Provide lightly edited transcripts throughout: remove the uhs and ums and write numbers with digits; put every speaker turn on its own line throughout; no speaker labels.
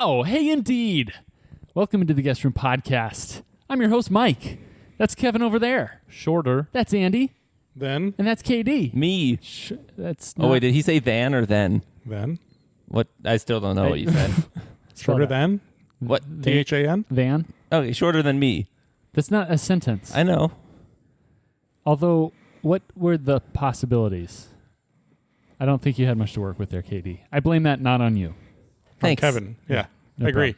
Oh, hey, indeed. Welcome into the Guest Room Podcast. I'm your host, Mike. That's Kevin over there.
Shorter.
That's Andy.
Then?
And that's KD.
Me.
That's
Oh, wait, did he say than or then?
Then?
What? I still don't know what you said.
Shorter than?
What?
THAN?
Van.
Okay, shorter than me.
That's not a sentence.
I know.
Although, what were the possibilities? I don't think you had much to work with there, KD. I blame that not on you.
Thanks.
Kevin. Yeah.
No
I agree.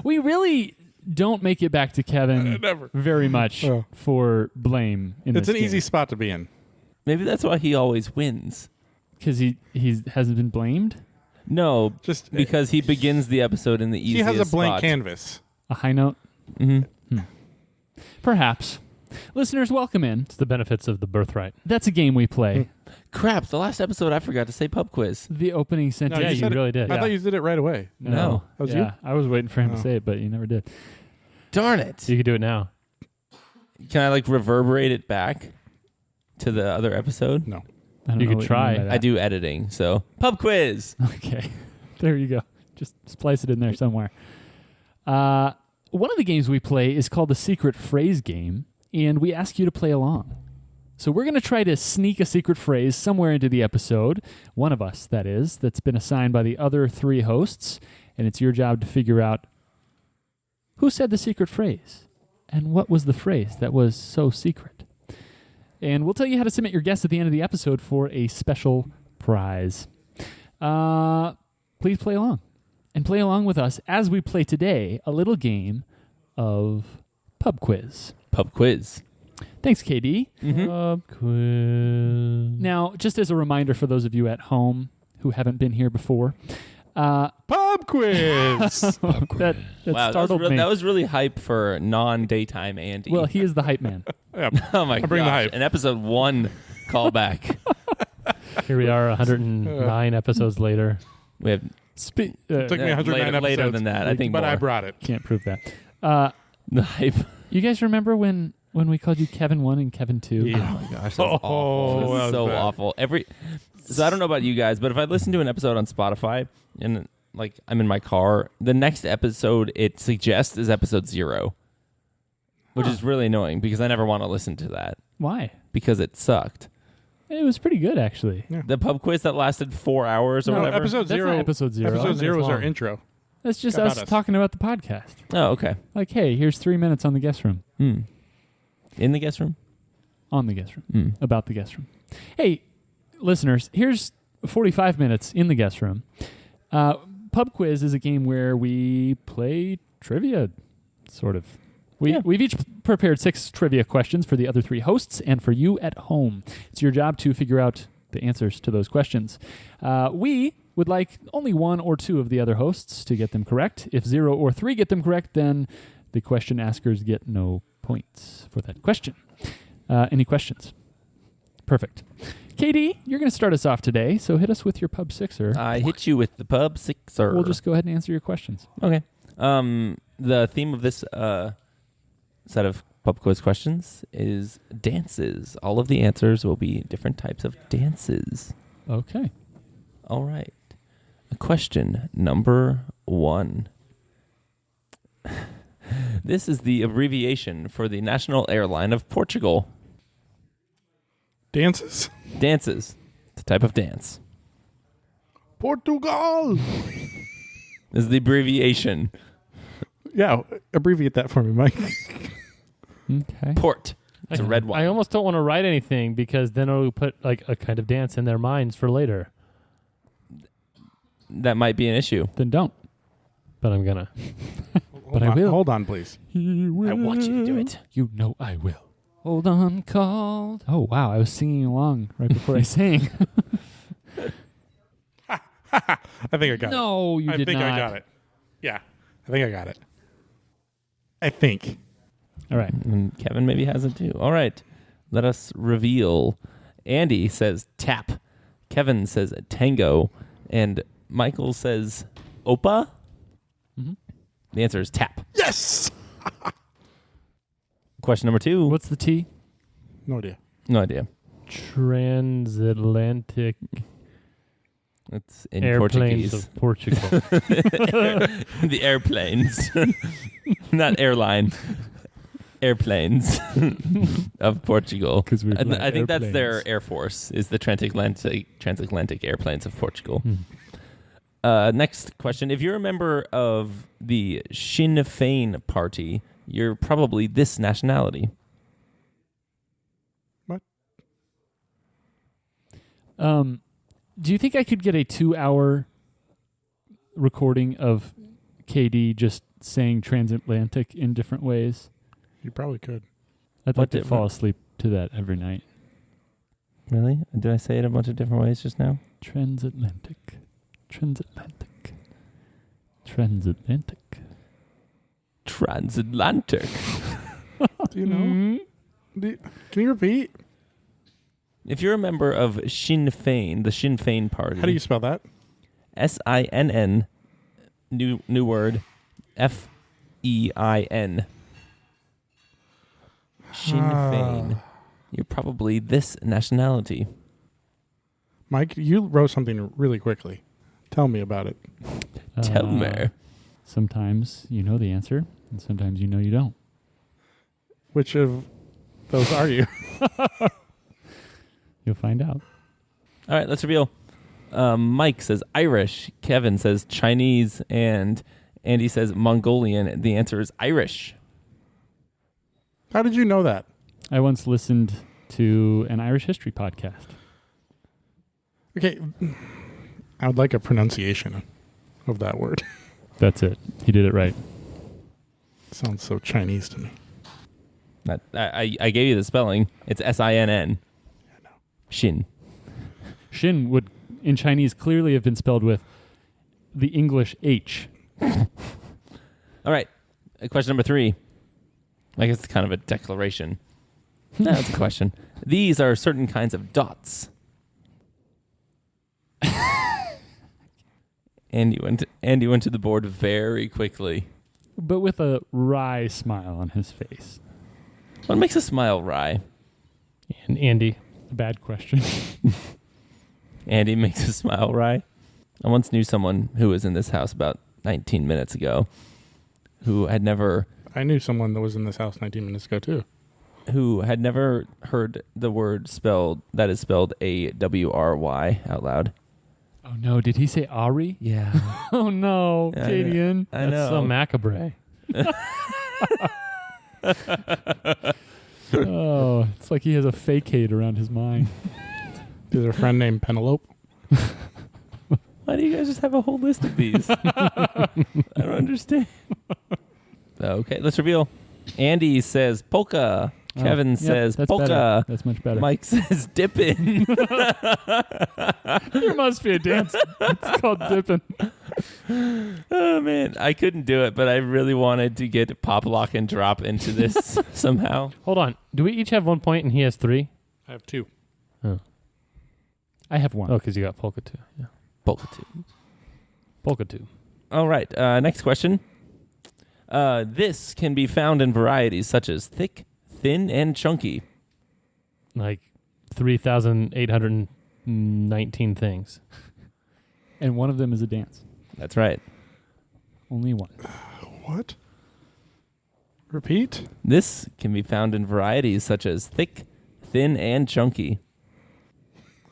We really don't make it back to Kevin
Never.
very much
Oh.
for blame in
It's
this
an easy spot to be in.
Maybe that's why he always wins.
because he hasn't been blamed.
No,
Just
because he begins the episode in the
he
easiest
has a blank
spot.
canvas.
A high note,
Mm-hmm.
perhaps. Listeners, welcome in.
It's the benefits of the birthright.
That's a game we play.
Crap, the last episode I forgot to say pub quiz.
The opening sentence.
Yeah, you
said it.
really did.
I
Yeah.
thought you did it right away.
No.
That was
yeah, I was waiting for him to
Oh.
say it, but you never did.
Darn it.
You can do it now.
Can I reverberate it back to the other episode?
No.
I don't
You
know
could
what
try.
mean by that.
I do editing, so pub quiz.
Okay. There you go. Just splice it in there somewhere. One of the games we play is called the Secret Phrase Game, and we ask you to play along. So we're going to try to sneak a secret phrase somewhere into the episode, one of us, that is, that's been assigned by the other three hosts, and it's your job to figure out who said the secret phrase and what was the phrase that was so secret. And we'll tell you how to submit your guess at the end of the episode for a special prize. Please play along. And play along with us as we play today a little game of pub quiz.
Pub quiz.
Thanks, KD.
Pub quiz.
Now, just as a reminder for those of you at home who haven't been here before,
Pub quiz.
that
Wow,
startled me.
that was really hype for non-daytime Andy.
Well, he is the hype man.
oh my god!
bring the hype.
An episode 1 callback.
Here we are, 109 episodes later.
We have
Spe-
Took me 109
later
episodes.
than that. I think,
but
more.
I brought it.
can't prove that.
the hype.
You guys remember when we called you Kevin 1 and Kevin 2?
Yeah.
Oh my gosh, that was
Oh,
awful. It
that
was
was
so
bad.
awful. So I don't know about you guys, but if I listen to an episode on Spotify and I'm in my car, the next episode it suggests is episode 0, which is really annoying because I never want to listen to that
Why?
because it sucked.
It was pretty good, actually.
The pub quiz that lasted 4 hours or
No,
whatever.
episode
That's
0.
not episode 0.
Episode 0 was our
long.
intro.
That's just
About
us
us.
talking about the podcast.
Oh, okay.
Like, hey, here's 3 minutes on the guest room.
In the guest room.
On the guest room. About the guest room. Hey, listeners, here's 45 minutes in the guest room. Pub quiz is a game where we play trivia, sort of. We've each prepared 6 trivia questions for the other 3 hosts and for you at home. It's your job to figure out the answers to those questions. We would like only 1 or 2 of the other hosts to get them correct. If 0 or 3 get them correct, then the question askers get no points for that question. Any questions? Perfect. KD, you're going to start us off today, so hit us with your pub sixer.
I hit you with the pub sixer.
We'll just go ahead and answer your questions.
Okay. The theme of this set of pub quiz questions is dances. All of the answers will be different types of dances.
Okay.
All right. Question number 1. This is the abbreviation for the national airline of Portugal.
Dances.
Dances. It's a type of dance.
Portugal.
This is the abbreviation.
Yeah, abbreviate that for me, Mike.
Okay.
Port. It's a red
I
wine.
almost don't want to write anything because then it'll put a kind of dance in their minds for later.
That might be an issue.
Then don't.
But I'm gonna.
But I will.
Hold on, please.
I want you to do it.
You know I will. Hold on, called. Oh, wow. I was singing along right before I sang.
I think I got it.
No, you
I
did
think
not.
I got it. Yeah, I think I got it. I think.
All right.
And Kevin maybe has it too. All right. Let us reveal. Andy says tap. Kevin says tango. And Michael says opa.
Mhm.
The answer is tap.
Yes.
Question number 2.
What's the T?
No idea.
No idea.
Transatlantic.
It's in
Airplanes
Portuguese.
of Portugal.
The airplanes, not airline. Airplanes of Portugal.
'Cause we fly
I think that's their
airplanes.
air force. Is the transatlantic airplanes of Portugal. Next question: if you're a member of the Sinn Féin party, you're probably this nationality.
Do you think I could get a 2-hour recording of KD just saying transatlantic in different ways?
You probably could.
I'd
What
like to
different-
fall asleep to that every night.
Really? Did I say it a bunch of different ways just now?
Transatlantic. Transatlantic. Transatlantic.
Transatlantic.
Do you know? Can you repeat?
If you're a member of Sinn Féin, the Sinn Féin party.
How do you spell that?
SINN, new word, FEIN. Sinn Féin. You're probably this nationality.
Mike, you wrote something really quickly. Tell me about it.
Tell me.
Sometimes you know the answer, and sometimes you know you don't.
Which of those are you?
You'll find out.
All right, let's reveal. Mike says Irish. Kevin says Chinese. And Andy says Mongolian. The answer is Irish.
How did you know that?
I once listened to an Irish history podcast.
Okay, I would like a pronunciation of that word.
That's it. He did it right.
Sounds so Chinese to me.
I gave you the spelling. It's SINN. Shin.
Shin would, in Chinese, clearly have been spelled with the English H.
All right. Question number 3. I guess it's kind of a declaration. No, it's a question. These are certain kinds of dots. Andy went to the board very quickly.
But with a wry smile on his face.
What makes a smile wry?
And Andy.
A bad question.
Andy makes a smile wry. I once knew someone who was in this house about 19 minutes ago who had never
I knew someone that was in this house 19 minutes ago, too.
heard the word spelled AWRY out loud.
Oh no, did he say Ari?
Yeah.
Oh no,
Yeah,
Cadian.
I
That's
know.
so macabre.
Oh, it's like he has a facade around his mind.
Is there a friend named Penelope?
Why do you guys just have a whole list of these? I don't understand. Okay, let's reveal. Andy says polka. Kevin
Yep,
says
that's
polka.
better. That's much better.
Mike says dippin'.
There must be a dance. It's called dipping.
Oh man, I couldn't do it, but I really wanted to get Pop Lock and Drop into this somehow.
Hold on. Do we each have 1 point and he has 3?
I have 2.
I have one.
Oh, because you got polka 2. Yeah.
Polka 2.
Polka 2.
All right, next question. This can be found in varieties such as thick, thin, and chunky.
Like 3,819 things.
And one of them is a dance.
That's right.
Only one.
What? Repeat?
This can be found in varieties such as thick, thin, and chunky.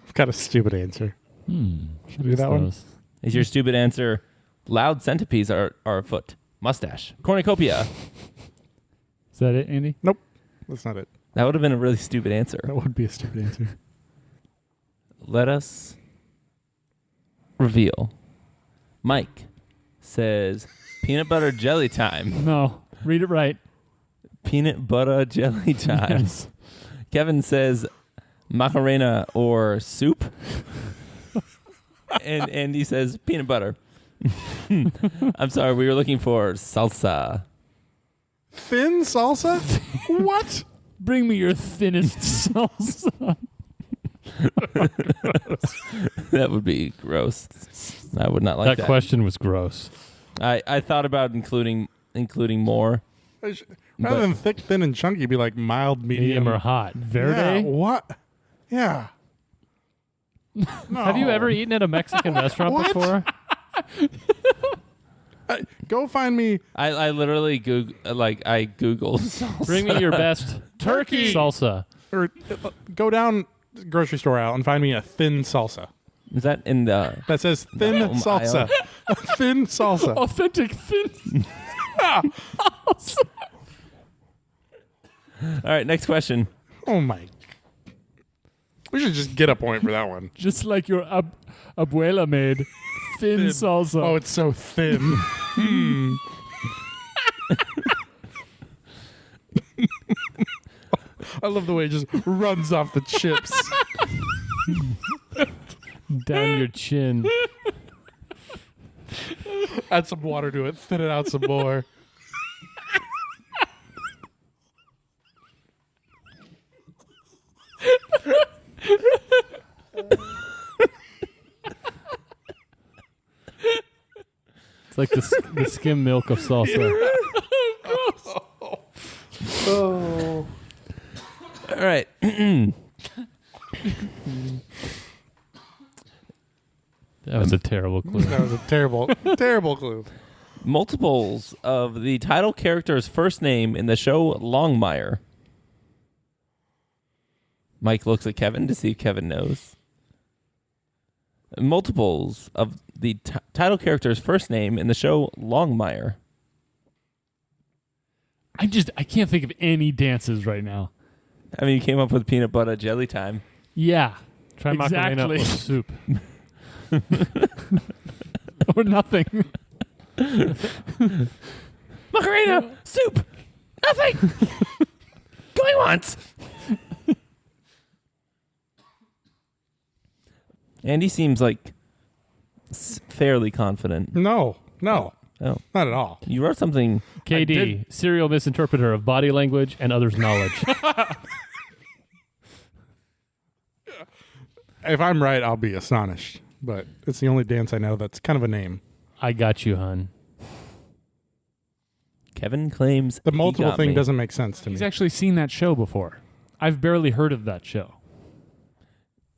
I've got a stupid answer. Should I do that one?
Is your stupid answer loud centipedes are afoot? Mustache. Cornucopia.
Is that it, Andy?
Nope. That's not it.
That would have been a really stupid answer.
That would be a stupid answer.
Let us reveal. Mike says peanut butter jelly time.
No. Read it right.
Peanut butter jelly time.
Yes.
Kevin says macarena or soup. And Andy says peanut butter. I'm sorry, we were looking for salsa.
Thin salsa? What?
Bring me your thinnest salsa.
That would be gross. I would not like that.
That question was gross.
I thought about including more.
Rather than thick, thin, and chunky, be like mild, medium,
Medium or hot.
Verde?
Yeah, what? Yeah. No.
Have you ever eaten at a Mexican restaurant
What?
before?
Go find me.
I literally Google salsa.
Bring me your best
Turkey.
salsa.
Or go down the grocery store aisle and find me a thin salsa
Is that in the?
that says thin
home
salsa. A thin salsa.
Authentic thin.
All right, next question.
Oh my. We should just get a point for that one.
Just like your abuela made thin salsa.
Oh, it's so thin. I love the way it just runs off the chips.
Down your chin.
Add some water to it. Thin it out some more.
It's like the skim milk of salsa.
Oh.
All right.
That was a terrible clue.
That was a terrible, terrible clue.
Multiples of the title character's first name in the show Longmire. Mike looks at Kevin to see if Kevin knows. Multiples of the title character's first name in the show Longmire.
I can't think of any dances right now.
I mean, you came up with peanut butter jelly time.
Yeah.
Try Macarena with soup.
Or nothing.
Macarena, soup, nothing. Going once. Andy seems like fairly confident.
No.
Oh,
Not at all.
you wrote something.
KD, serial misinterpreter of body language and others' knowledge.
If I'm right, I'll be astonished. But it's the only dance I know that's kind of a name.
I got you, hon.
Kevin claims
The
he
multiple
got
thing
me.
doesn't make sense to me.
He's actually seen that show before. I've barely heard of that show.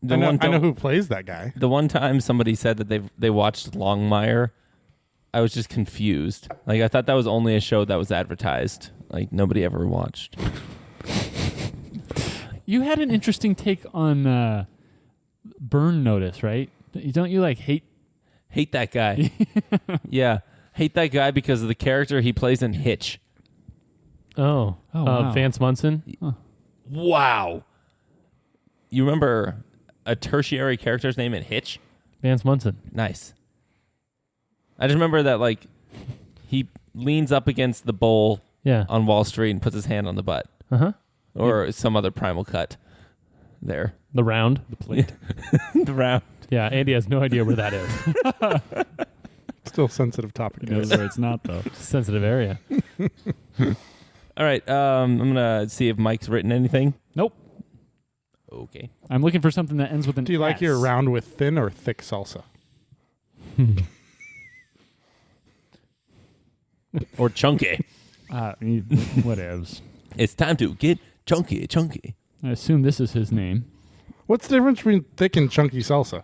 The
I know,
one
I know who plays that guy.
The one time somebody said that they watched Longmire, I was just confused. Like, I thought that was only a show that was advertised. Like, nobody ever watched.
You had an interesting take on Burn Notice, right? Don't you like hate?
Hate that guy. Yeah. Hate that guy because of the character he plays in Hitch.
Oh,
wow.
Vance Munson.
Wow. You remember a tertiary character's name in Hitch?
Vance Munson.
Nice. I just remember that, like, he leans up against the bowl
Yeah.
on Wall Street and puts his hand on the butt.
Uh-huh.
Or some other primal cut there.
The round.
The plate.
The round.
Yeah, Andy has no idea where that is.
Still sensitive topic.
He knows where it's not, though.
Sensitive area.
All right. I'm going to see if Mike's written anything.
Nope.
Okay.
I'm looking for something that ends with an
Do you like
S.
your round with thin or thick salsa?
Or chunky.
Whatevs.
It's time to get chunky.
I assume this is his name.
What's the difference between thick and chunky salsa?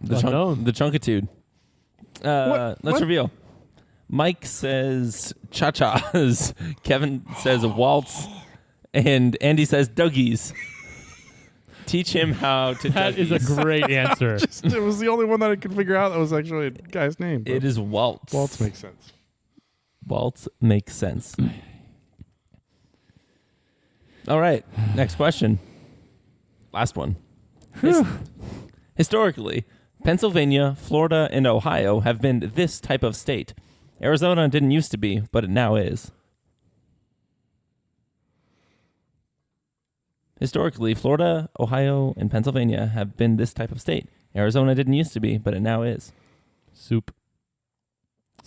The
Unknown.
the chunkitude. Let's
What?
reveal. Mike says cha-chas. Kevin says waltz. And Andy says Dougies. Teach him how to
That is a
Dougies.
great answer.
It was the only one that I could figure out that was actually a guy's name.
It is waltz.
Waltz makes sense.
Waltz makes sense. All right. Next question. Last one. Historically, Pennsylvania, Florida, and Ohio have been this type of state. Arizona didn't used to be, but it now is. Historically, Florida, Ohio, and Pennsylvania have been this type of state. Arizona didn't used to be, but it now is.
Soup.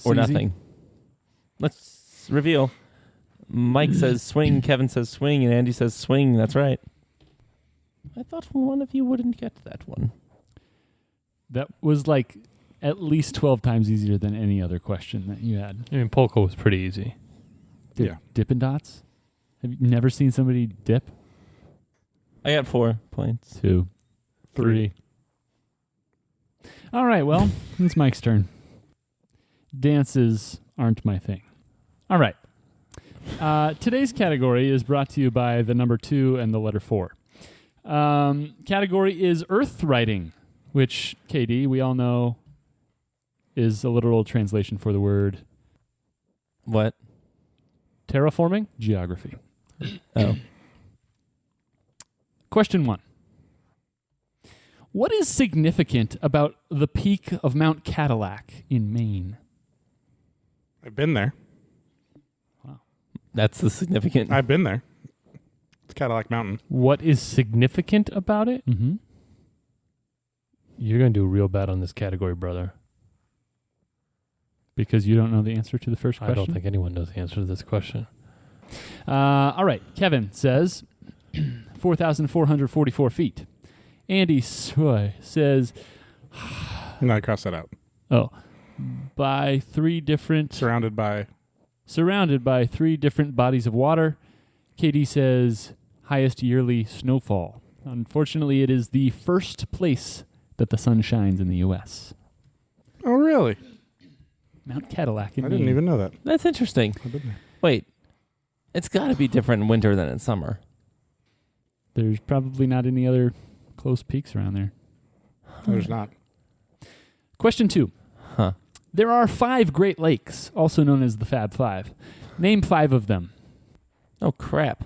Or
Sleazy.
nothing. Let's reveal. Mike says swing, Kevin says swing, and Andy says swing. That's right. I thought one of you wouldn't get that one.
That was like at least 12 times easier than any other question that you had.
I mean, polka was pretty easy.
Yeah.
Dippin' Dots? Have you never seen somebody dip?
I got 4 points.
2.
3.
All right, well, it's Mike's turn. Dances aren't my thing. All right. Today's category is brought to you by the number 2 and the letter 4. Category is earth writing, which, KD, we all know is a literal translation for the word
What?
terraforming, geography.
Oh.
Question 1. What is significant about the peak of Mount Cadillac in Maine?
I've been there.
That's the significant.
I've been there. It's Cadillac Mountain.
What is significant about it?
Mm-hmm.
You're going to do real bad on this category, brother.
Because you don't know the answer to the first question?
I don't think anyone knows the answer to this question.
All right. Kevin says 4,444 feet. Andy Soy says,
No, I crossed that out.
by 3 different...
Surrounded by
Surrounded by 3 different bodies of water. KD says, highest yearly snowfall. Unfortunately, it is the first place that the sun shines in the U.S.
Oh, really?
Mount Cadillac in
I
Maine.
didn't even know that.
That's interesting.
I've been there.
Wait, it's got to be different in winter than in summer.
There's probably not any other close peaks around there.
There's not.
Question 2.
Huh.
There are 5 Great Lakes, also known as the Fab Five. Name 5 of them.
Oh, crap.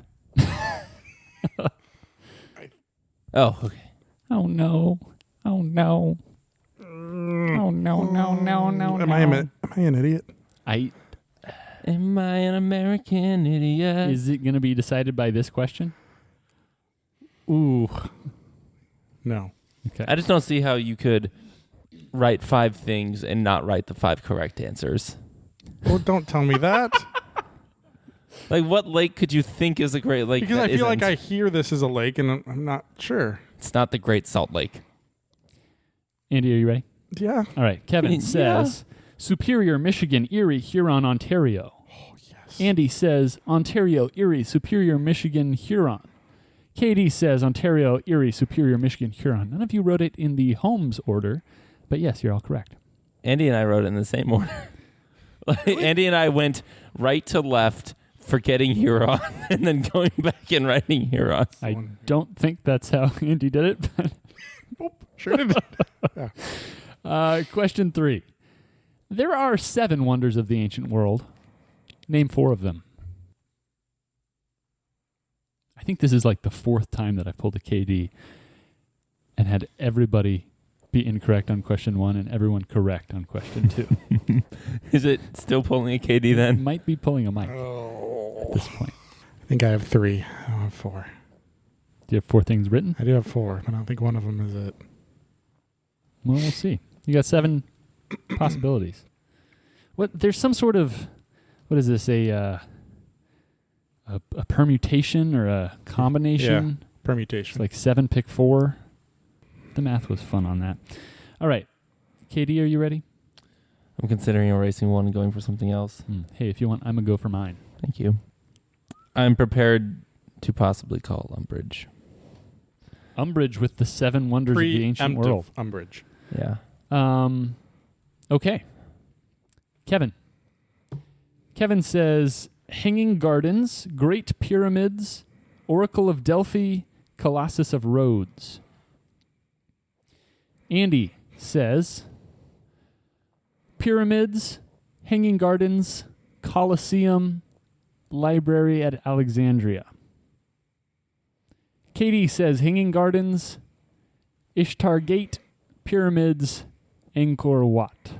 Oh, okay.
Oh, no. Oh, no. Oh, no, no, no, no,
Am I an idiot?
Am I an American idiot?
Is it going to be decided by this question?
Ooh. No.
Okay.
I just don't see how you could write 5 things and not write the 5 correct answers.
Well, don't tell me that.
Like, what lake could you think is a great lake?
Because
that
I feel like
isn't?
I hear this as a lake, and I'm not sure.
It's not the Great Salt Lake.
Andy, are you ready?
Yeah.
All right. Kevin
Yeah.
says Superior, Michigan, Erie, Huron, Ontario.
Oh, yes.
Andy says Ontario, Erie, Superior, Michigan, Huron. KD says Ontario, Erie, Superior, Michigan, Huron. None of you wrote it in the Holmes order, but yes, you're all correct.
Andy and I wrote it in the same order. Andy and I went right to left, forgetting Huron, and then going back and writing Huron.
I don't think that's how Andy did it. But
Sure did.
question 3. There are 7 wonders of the ancient world. Name 4 of them. I think this is like the 4th time that I've pulled a KD and had everybody be incorrect on question 1 and everyone correct on question 2.
Is it still pulling a KD then?
Might be pulling a mic
Oh.
at this point.
I think I have 3. I don't have 4.
Do you have 4 things written?
I do have 4, but I don't think one of them is it.
Well, we'll see. You got 7 possibilities. What? There's some sort of, what is this, a permutation or a combination? It's
Permutation.
like 7, pick 4. The math was fun on that. All right. KD, are you ready?
I'm considering erasing one and going for something else.
Hey, if you want, I'm going to go for mine.
Thank you. I'm prepared to possibly call Umbridge.
Umbridge with the 7 wonders of the ancient world.
Umbridge.
Yeah.
Okay. Kevin. Kevin says Hanging Gardens, Great Pyramids, Oracle of Delphi, Colossus of Rhodes. Andy says Pyramids, Hanging Gardens, Colosseum, Library at Alexandria. Katie says Hanging Gardens, Ishtar Gate, Pyramids, Angkor Wat.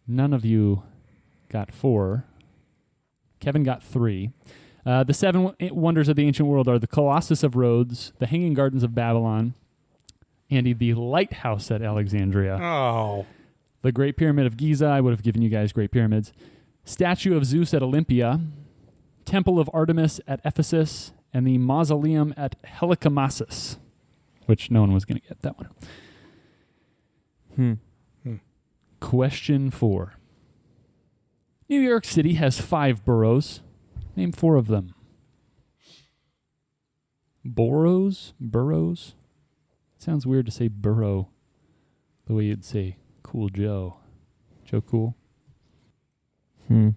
None of you got 4. Kevin got 3. The 7 wonders of the ancient world are the Colossus of Rhodes, the Hanging Gardens of Babylon, Andy, the Lighthouse at Alexandria,
Oh.
the Great Pyramid of Giza. I would have given you guys Great Pyramids. Statue of Zeus at Olympia, Temple of Artemis at Ephesus, and the Mausoleum at Helicomassus, which no one was going to get that one. Question 4. New York City has 5 boroughs. Name 4 of them. Boroughs? Boroughs? Sounds weird to say borough. the way you'd say Cool Joe. Joe Cool.
Can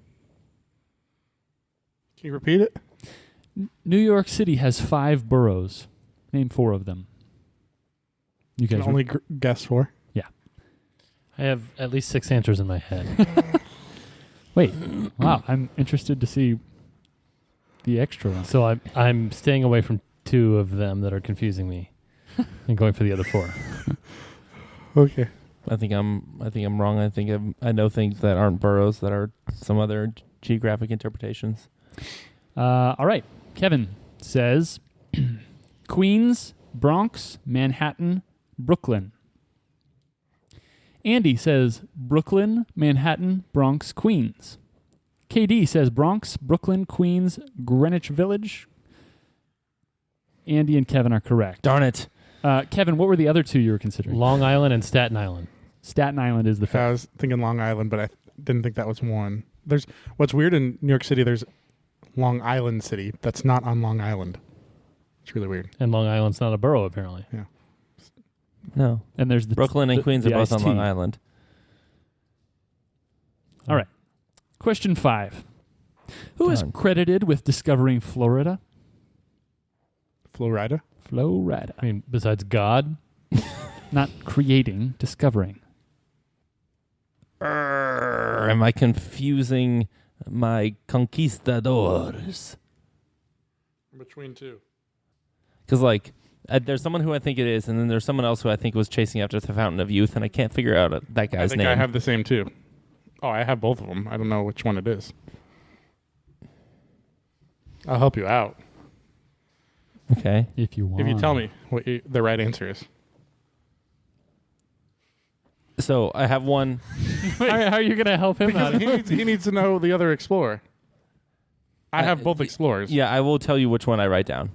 you repeat it?
New York City has 5 boroughs. Name 4 of them. You
Can
guys
only guess 4.
I have at least 6 answers in my head.
Wait. Wow. I'm interested to see the extra one.
So I'm staying away from 2 of them that are confusing me and going for the other 4.
Okay.
I think I'm wrong. I know things that aren't boroughs that are some other geographic interpretations.
All right. Kevin says Queens, Bronx, Manhattan, Brooklyn. Andy says Brooklyn, Manhattan, Bronx, Queens. KD says Bronx, Brooklyn, Queens, Greenwich Village. Andy and Kevin are correct.
Darn it.
Kevin, what were the other 2 you were considering?
Long Island and Staten Island.
Staten Island is the
I
fifth.
was thinking Long Island, but I didn't think that was one. There's what's weird in New York City. There's Long Island City that's not on Long Island. It's really weird.
And Long Island's not a borough, apparently.
No.
And there's the
Brooklyn and Queens are both on
iced
Long
tea.
Island.
All right. Question 5. Who is
Darn.
credited with discovering Florida?
Florida.
Florida.
I mean, besides God,
Not creating, discovering.
Am I confusing my conquistadors?
Between 2.
Because, there's someone who I think it is, and then there's someone else who I think was chasing after the Fountain of Youth, and I can't figure out that guy's
I think
name.
I have the same too. Oh, I have both of them. I don't know which one it is. I'll help you out
Okay.
If you want.
if you tell me what the right answer is.
So I have one.
how are you going to help him out?
Because he needs to know the other explorer. I have both explorers.
Yeah, I will tell you which one I write down.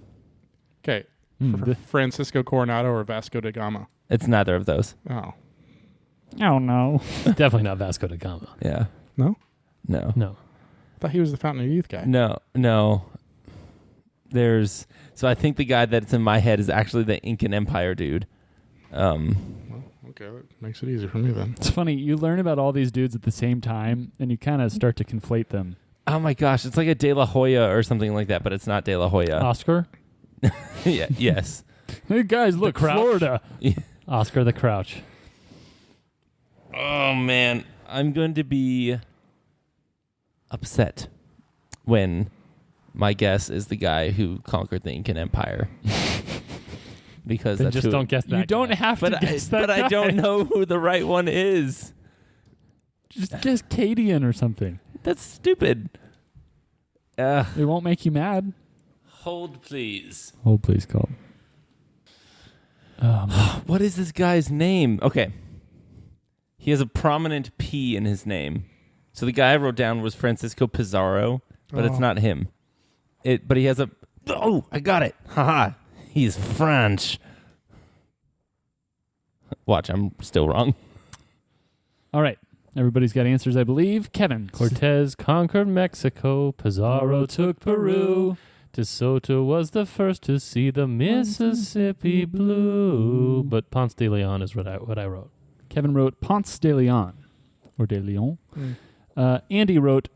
Okay.
Hmm.
Francisco Coronado or Vasco da Gama?
It's neither of those.
Oh.
Oh, no.
Definitely not Vasco da Gama.
Yeah.
No?
No.
No.
I thought he was the Fountain of Youth guy.
No. So I think the guy that's in my head is actually the Incan Empire dude.
Well, okay. That makes it easier for me then.
It's funny. You learn about all these dudes at the same time, and you kind of start to conflate them.
Oh my gosh, it's like a De La Hoya or something like that, but it's not De La Hoya.
Oscar?
Yeah, yes.
Hey, guys, look,
Crouch?
Florida.
Oscar the Crouch.
Oh man, I'm going to be upset when my guess is the guy who conquered the Incan Empire. Because
Then
that's
just
who,
don't guess that
You don't
guy.
have to guess that
but I
guy.
don't know who the right one is.
Just guess Cadian or something.
That's stupid.
It won't make you mad.
Hold, please.
Hold, please, call.
What is this guy's name? Okay. He has a prominent P in his name. So the guy I wrote down was Francisco Pizarro, but it's not him. But he has a... Oh, I got it. Haha. He's French. Watch, I'm still wrong.
All right. Everybody's got answers, I believe. Kevin.
Cortez conquered Mexico. Pizarro took Peru. De Soto was the first to see the Mississippi blue. But Ponce de Leon is what I wrote.
Kevin wrote Ponce de Leon. Or de Leon. Andy wrote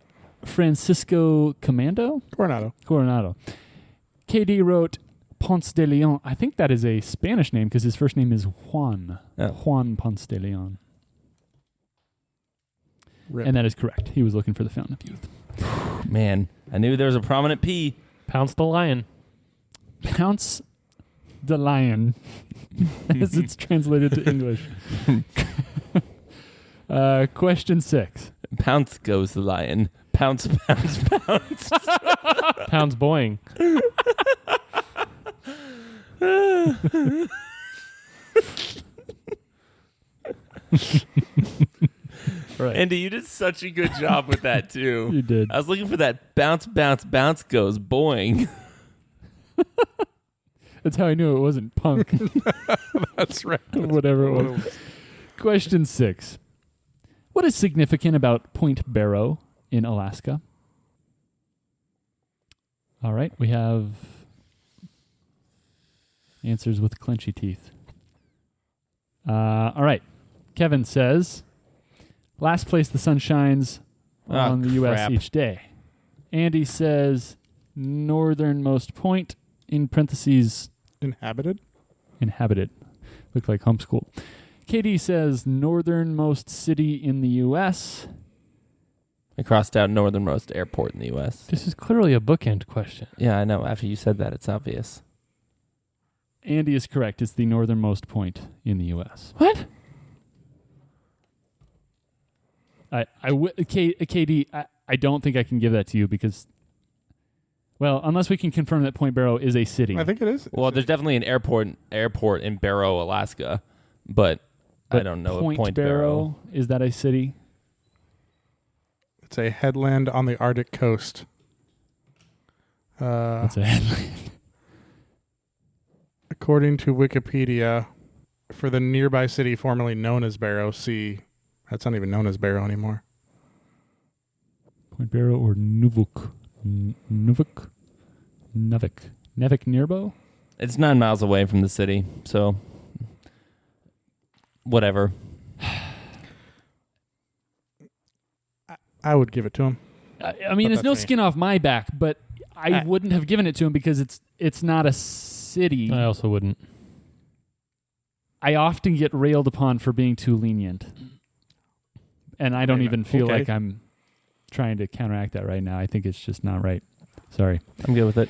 Francisco Coronado. KD wrote Ponce de Leon. I think that is a Spanish name because his first name is Juan.
Oh.
Juan Ponce de Leon.
Rip.
And that is correct. He was looking for the Fountain of Youth.
Man, I knew there was a prominent P.
Pounce the Lion.
Pounce the Lion, as it's translated to English. Question 6.
Pounce goes the lion. Pounce, pounce, pounce.
Pounds Boeing.
Right.
Andy, you did such a good job with that, too.
You did.
I was looking for that bounce, bounce, bounce goes boing.
That's how I knew it wasn't punk.
That's right.
Whatever it was. Question 6. What is significant about Point Barrow in Alaska? All right. We have answers with clenchy teeth. All right. Kevin says, last place the sun shines on the U.S.
crap.
each day. Andy says, northernmost point, in parentheses,
Inhabited?
inhabited. Look like homeschool. KD says, northernmost city in the U.S.
I crossed out northernmost airport in the U.S.
This is clearly a bookend question.
Yeah, I know. After you said that, it's obvious.
Andy is correct. It's the northernmost point in the U.S.
What?
KD, I don't think I can give that to you because, well, unless we can confirm that Point Barrow is a city.
I think it is.
Well, there's definitely an airport in Barrow, Alaska, but I don't know if Point Barrow.
Is that a city?
It's a headland on the Arctic coast.
That's a headland.
According to Wikipedia, for the nearby city formerly known as Barrow, see, that's not even known as Barrow anymore.
Point Barrow or Nuvik? Nuvik Nirbo?
It's 9 miles away from the city, so whatever.
I would give it to him.
I mean,
But
it's no
that's me.
skin off my back, but I wouldn't have given it to him because it's not a city.
I also wouldn't.
I often get railed upon for being too lenient. And I don't even feel
okay.
like I'm trying to counteract that right now. I think it's just not right. Sorry.
I'm good with it.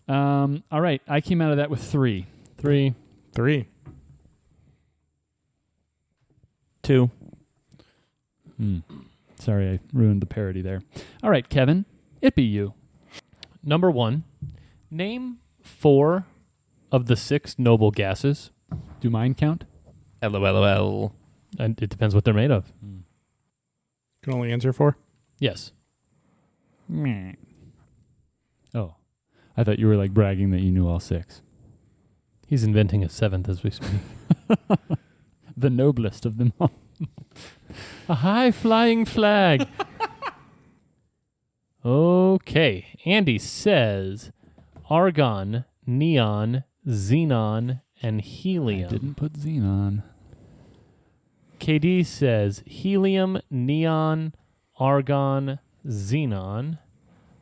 All right. I came out of that with 3.
3.
2.
Sorry, I ruined the parody there. All right, Kevin. It be you.
Number 1. Name 4 of the 6 noble gases.
Do mine count?
LOL.
And it depends what they're made of.
Can only answer 4.
Yes.
Meh. Oh. I thought you were like bragging that you knew all 6.
He's inventing a 7th as we speak.
The noblest of them all.
A high flying flag. Okay. Andy says argon, neon, xenon, and helium.
Didn't put xenon.
KD says helium, neon, argon, xenon.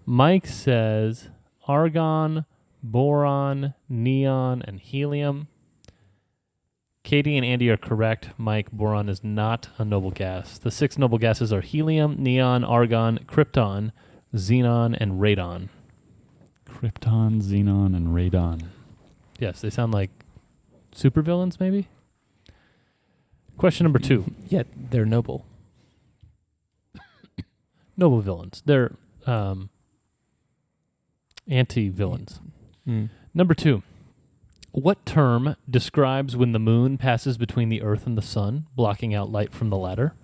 Mike says argon, boron, neon, and helium. Katie and Andy are correct. Mike, boron is not a noble gas. The 6 noble gases are helium, neon, argon, krypton, xenon, and radon.
Krypton, xenon, and radon.
Yes, they sound like supervillains, maybe? Question number 2.
Yet they're noble.
Noble villains. They're anti-villains. Number 2. What term describes when the moon passes between the Earth and the sun, blocking out light from the latter?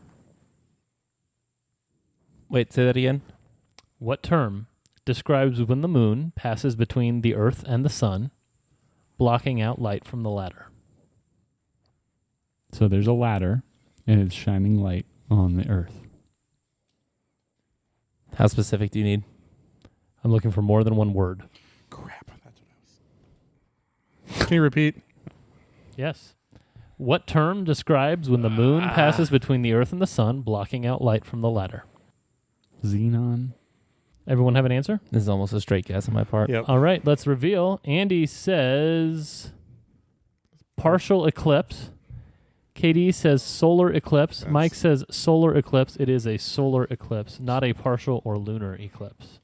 Wait, say that again.
What term describes when the moon passes between the Earth and the sun, blocking out light from the latter?
So there's a ladder, and it's shining light on the Earth.
How specific do you need?
I'm looking for more than one word.
Crap. That's what I was. Can you repeat?
Yes. What term describes when the moon passes between the Earth and the sun, blocking out light from the latter?
Xenon.
Everyone have an answer?
This is almost a straight guess on my part.
Yep.
All right, let's reveal. Andy says partial eclipse. KD says solar eclipse.
That's-
Mike says solar eclipse. It is a solar eclipse, not a partial or lunar eclipse.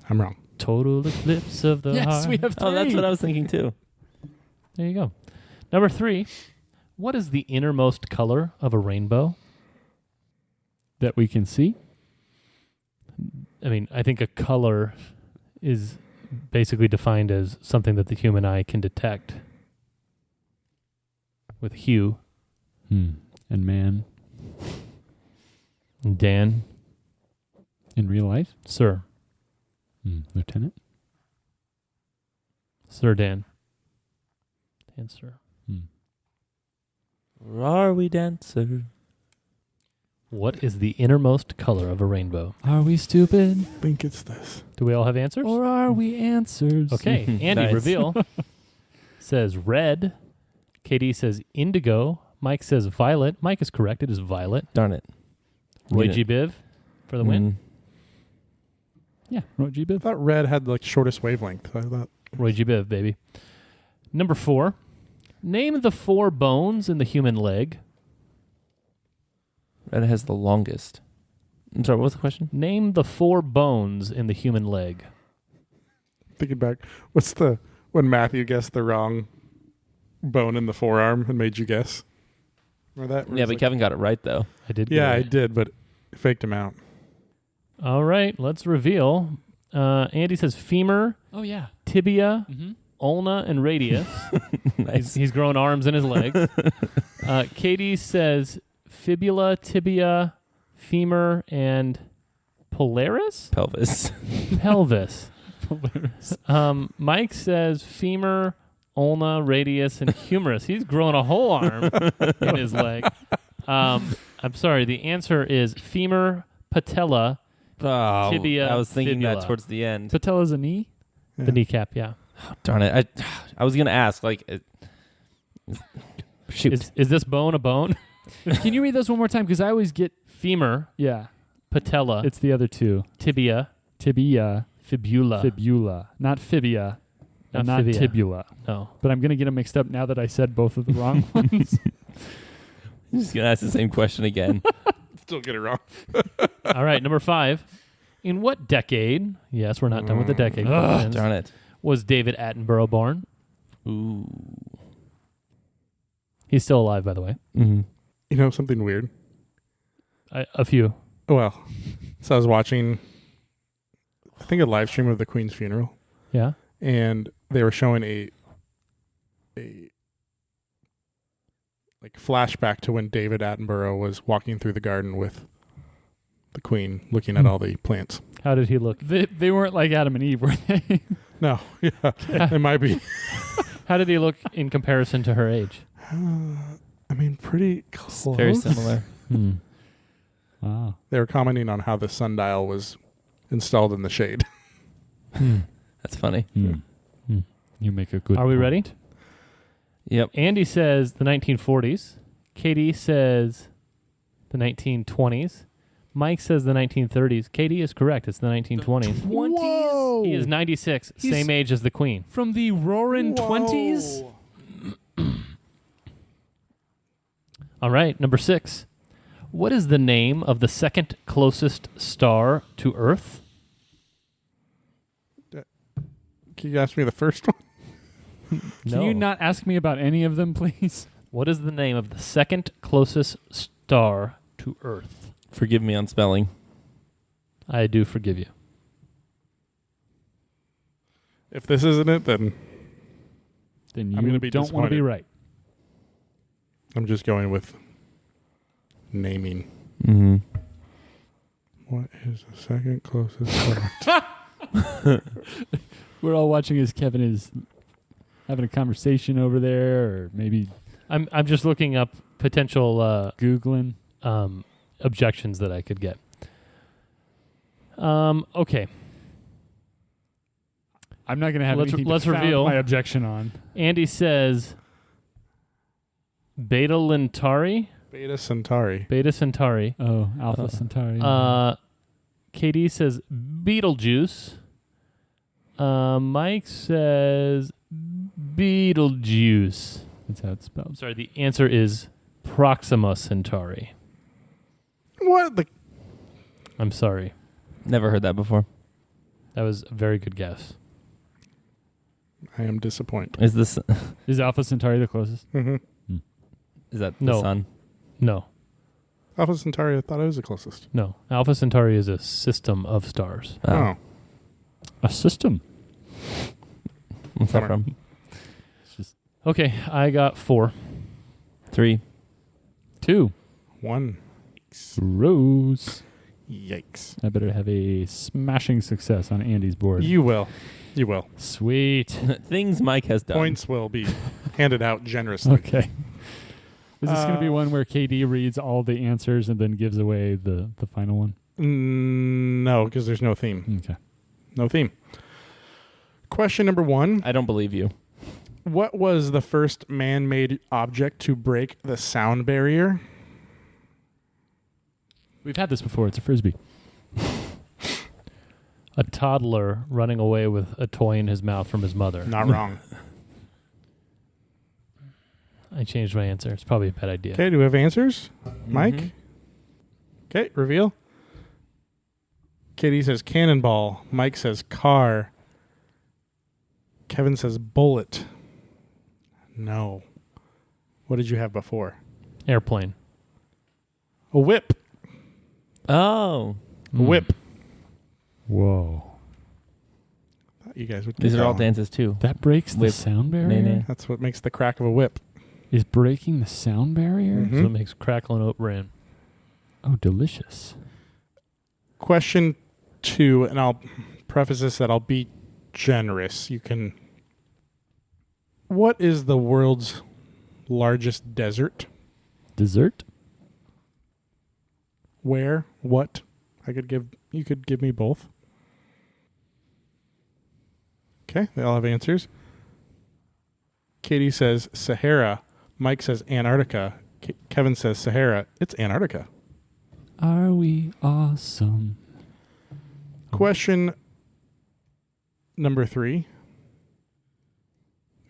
I'm wrong.
Total eclipse of the
Yes,
heart.
we have 3.
Oh, that's what I was thinking too.
There you go. Number 3. What is the innermost color of a rainbow?
That we can see.
I mean, I think a color is basically defined as something that the human eye can detect with hue.
And man,
And Dan,
in real life?
sir,
Lieutenant?
Sir Dan. Dan, sir.
Where are we, dancer?
What is the innermost color of a rainbow?
Are we stupid?
I think it's this.
Do we all have answers?
Or are we answers?
Okay, Andy,
Nice.
reveal. Says red, KD says indigo. Mike says violet. Mike is correct. It is violet.
Darn it.
Roy
Need
G.
it.
Biv for the win.
Yeah, Roy G.
I
Biv.
thought red had like shortest wavelength. I thought
Roy G. Biv, baby. Number 4. Name the 4 bones in the human leg.
Red has the longest. I'm sorry, what was the question?
Name the 4 bones in the human leg.
thinking back, when Matthew guessed the wrong bone in the forearm and made you guess? Remember that? Where
Yeah,
it's
but
like-
Kevin got it right, though.
I did.
Yeah, I
get it.
did, but it faked him out.
All right, let's reveal. Andy says femur,
Oh, yeah.
tibia,
Mm-hmm.
ulna, and radius.
Nice.
He's growing arms in his legs. Katie says fibula, tibia, femur, and polaris?
Pelvis.
Pelvis. Mike says femur, ulna, radius, and humerus. He's growing a whole arm in his leg. I'm sorry. The answer is femur, patella,
Oh,
Tibia,
I was thinking
fibula.
that towards the end.
Patella's a knee?
the kneecap. Yeah.
Darn it. I was going to ask, shoot.
Is this bone a bone?
Can you read those one more time? Because I always get,
Femur,
yeah,
patella,
it's the other two.
tibia,
Tibia,
fibula.
fibula. Not fibia,
Not
and not
fibia.
tibula.
No.
But I'm going to get them mixed up now that I said both of the wrong ones.
I'm just going to ask the same question again.
Still get it wrong.
All right, number 5. In what decade? Yes, we're not done with the decade. questions,
Darn it.
Was David Attenborough born?
Ooh.
He's still alive, by the way.
Mm-hmm.
You know something weird?
A few.
Well, so I was watching, I think, a live stream of the Queen's funeral,
Yeah.
and they were showing a like flashback to when David Attenborough was walking through the garden with the Queen, looking at all the plants.
How did he look?
They weren't like Adam and Eve, were they?
No, yeah, it might be.
How did he look in comparison to her age?
I mean, pretty close.
Very similar.
Wow.
They were commenting on how the sundial was installed in the shade.
That's funny.
You make a good
Are we
point.
ready?
Yep.
Andy says the 1940s. Katie says the 1920s. Mike says the 1930s. Katie is correct. It's the 1920s.
Whoa!
He is 96,
He's-
same age as the Queen.
From the roaring 20s?
All right, number 6. What is the name of the second closest star to Earth?
Can you ask me the first one?
Can you not ask me about any of them, please?
What is the name of the second closest star to Earth?
Forgive me on spelling.
I do forgive you.
If this isn't it, then
Then
I'm
you
gonna be
don't want to be
disappointed.
right.
I'm just going with naming.
Mm-hmm.
What is the second closest star?
We're all watching as Kevin is having a conversation over there, or maybe
I'm just looking up potential
Googling.
objections that I could get. Okay.
I'm not going to have
Let's-
anything
let's
to found
reveal.
my objection on.
Andy says Beta Centauri.
Beta Centauri.
Beta Centauri.
Oh, Alpha Centauri.
KD says Beetlejuice. Mike says Beetlejuice.
That's how it's spelled.
Sorry, the answer is Proxima Centauri.
What the?
I'm sorry.
Never heard that before.
That was a very good guess.
I am disappointed.
Is this?
Is Alpha Centauri the closest?
Mm-hmm.
Is that the
No.
sun?
No.
Alpha Centauri, I thought it was the closest.
No. Alpha Centauri is a system of stars.
Oh.
A system.
What's that
Bummer.
from?
It's just
Okay, I got 4.
3.
2.
1.
Rose.
Yikes.
I better have a smashing success on Andy's board.
You will. You will.
Sweet.
Things Mike has done.
Points will be handed out generously.
Okay. Is this going to be one where KD reads all the answers and then gives away the final one?
No, because there's no theme.
Okay.
No theme. Question number 1.
I don't believe you.
What was the first man-made object to break the sound barrier?
We've had this before. It's a Frisbee.
A toddler running away with a toy in his mouth from his mother.
Not wrong.
I changed my answer. It's probably a bad idea.
Okay, do we have answers? Mike?
Mhm.
Okay, reveal. Katie says cannonball. Mike says car. Kevin says bullet. No. What did you have before?
Airplane.
A whip.
Oh.
A whip.
Whoa.
Thought you guys would get
These are
that
all
one.
dances too.
That breaks the
Whip.
sound barrier?
Nay.
That's what makes the crack of a whip.
Is breaking the sound barrier?
Mhm.
So it makes crackle and oat bran.
Oh, delicious.
Question 2, and I'll preface this that I'll be generous. You can. What is the world's largest desert?
Dessert?
Where? What? You could give me both. Okay, they all have answers. Katie says Sahara. Mike says Antarctica. Kevin says Sahara. It's Antarctica.
Are we awesome?
Question number 3.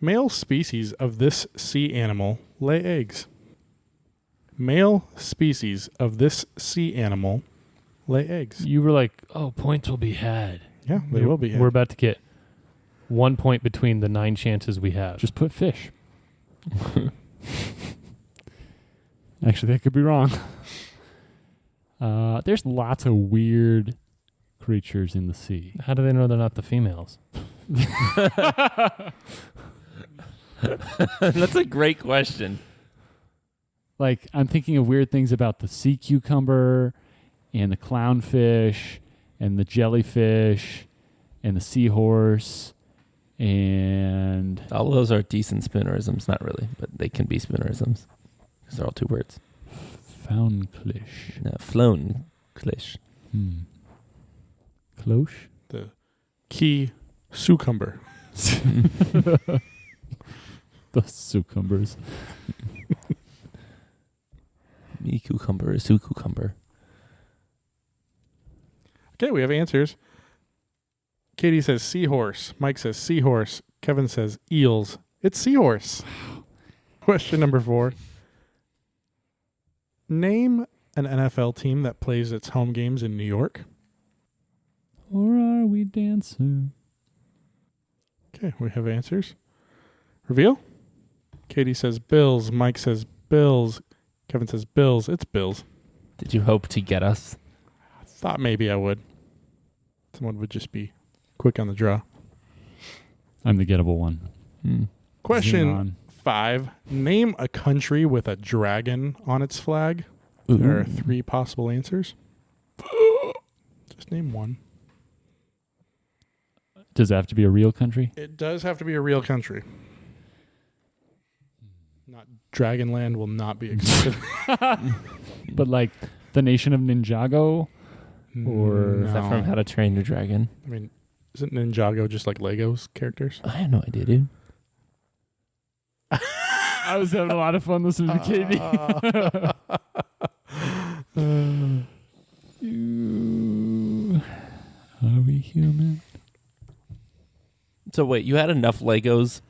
Male species of this sea animal lay eggs. Male species of this sea animal lay eggs.
You were like, oh, points will be had.
Yeah, they will be.
We're about to get 1 point between the 9 chances we have.
Just put fish. Actually, that could be wrong. There's lots of weird creatures in the sea.
How do they know they're not the females?
That's a great question.
Like, I'm thinking of weird things about the sea cucumber and the clownfish and the jellyfish and the seahorse and
All of those are decent spoonerisms. Not really, but they can be spoonerisms. Because they're all 2 words.
faunclish.
No, flown clish.
Cloche?
The key cucumber.
The cucumbers.
Me cucumber is su cucumber.
Okay, we have answers. Katie says seahorse. Mike says seahorse. Kevin says eels. It's seahorse. Question number 4. Name an NFL team that plays its home games in New York.
Or are we dancing?
Okay, we have answers. Reveal. Katie says Bills. Mike says Bills. Kevin says Bills. It's Bills.
Did you hope to get us?
I thought maybe I would. Someone would just be quick on the draw.
I'm the gettable one.
Question 5. Name a country with a dragon on its flag. There are 3 possible answers. Just name one.
Does it have to be a real country?
It does have to be a real country. Not Dragonland will not be accepted.
But like the nation of Ninjago? Or-
Is that from How to Train Your Dragon?
I mean, isn't Ninjago just like Legos characters?
I have no idea, dude.
I was having a lot of fun listening to Katie. Are we human?
So wait, you had enough Legos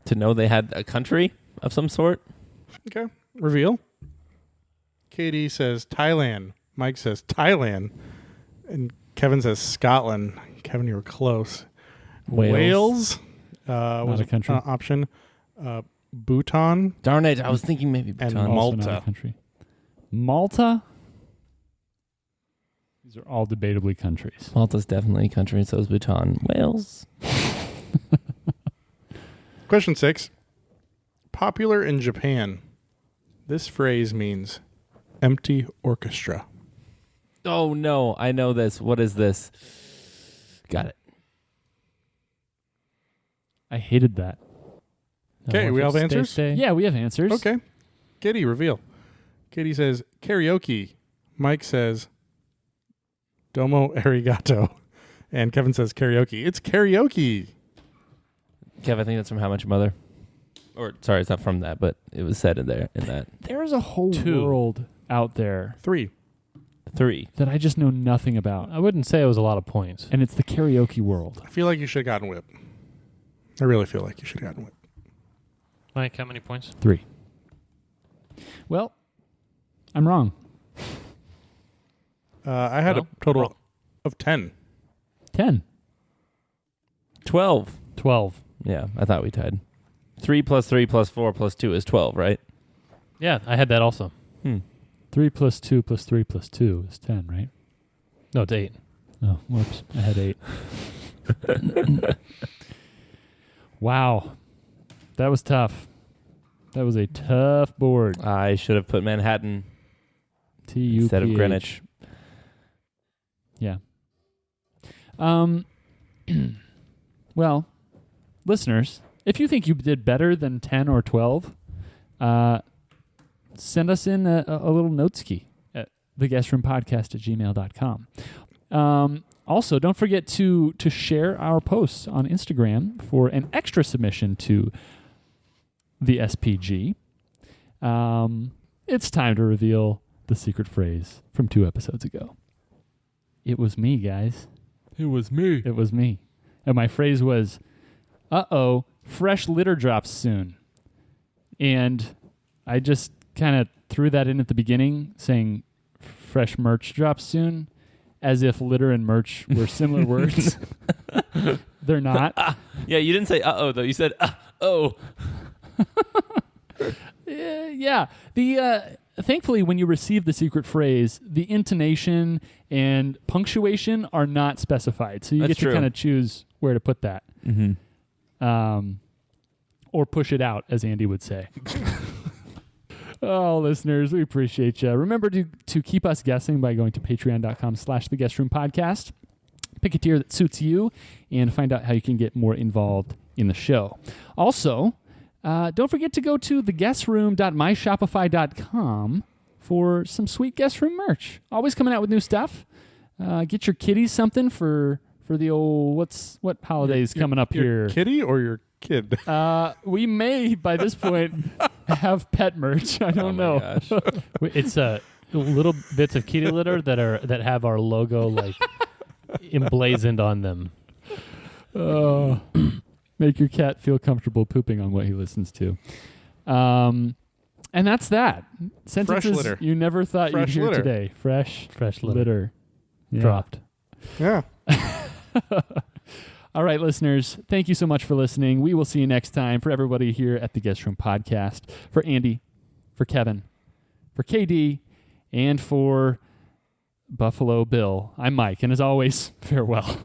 to know they had a country of some sort?
Okay. Reveal. Katie says Thailand. Mike says Thailand. And Kevin says Scotland. Kevin, you were close. Wales was
a country.
option. Bhutan.
Darn it, I was thinking maybe
And
Bhutan.
Mal-
Also not a
Malta.
country. Malta? These are all debatably countries.
Malta's definitely a country, so is Bhutan. Wales.
Question 6. Popular in Japan. This phrase means empty orchestra.
Oh no, I know this. What is this? Got it.
I hated that.
Okay, we all have answers?
Yeah, we have answers.
Okay. Katie, reveal. Katie says karaoke. Mike says domo arigato. And Kevin says karaoke. It's karaoke.
Kev, I think that's from How Much Mother. Or sorry, it's not from that, but it was said in there in that.
There's a whole
2.
world out there
3.
3.
that I just know nothing about.
I wouldn't say it was a lot of points.
And it's the karaoke world.
I feel like you should have gotten whipped. I really feel like you should have gotten whipped.
Mike, how many points?
3. Well, I'm wrong.
I had a total of 10.
10.
12.
12.
Yeah, I thought we tied. 3 plus 3 plus 4 plus 2 is 12, right?
Yeah, I had that also.
3 plus 2 plus 3 plus 2 is 10, right?
No, it's 8.
Oh, whoops. I had 8. Wow. That was tough. That was a tough board.
I should have put Manhattan
T-U-P-H.
instead of Greenwich.
Yeah. Well, listeners, if you think you did better than 10 or 12, send us in a little noteski at theguestroompodcast@gmail.com. Also, don't forget to share our posts on Instagram for an extra submission to the SPG. It's time to reveal the secret phrase from 2 episodes ago. It was me, guys.
It was me.
It was me. And my phrase was, uh-oh, fresh litter drops soon. And I just kind of threw that in at the beginning, saying fresh merch drops soon, as if litter and merch were similar words. They're not.
Yeah, you didn't say uh-oh, though. You said uh-oh.
Yeah. Thankfully, when you receive the secret phrase, the intonation and punctuation are not specified. So you
That's
get to
true.
kind of choose where to put that.
Mm-hmm.
Or push it out, as Andy would say. Oh, listeners, we appreciate you. Remember to keep us guessing by going to patreon.com/theguestroompodcast. Pick a tier that suits you and find out how you can get more involved in the show. Also, don't forget to go to theguestroom.myshopify.com for some sweet guest room merch. Always coming out with new stuff. Get your kiddies something for the old, what holidays coming up
your
here?
Kitty or your kid?
We may, by this point, have pet merch. I don't know.
Gosh.
It's little bits of kitty litter that have our logo like emblazoned on them.
Make your cat feel comfortable pooping on what he listens to. And that's that. Sentences
litter.
you never thought
Fresh
you'd hear
litter.
today. Fresh
litter.
Yeah.
Dropped.
Yeah.
All right, listeners, thank you so much for listening. We will see you next time. For everybody here at the Guest Room Podcast, for Andy, for Kevin, for KD, and for Buffalo Bill, I'm Mike. And as always, farewell.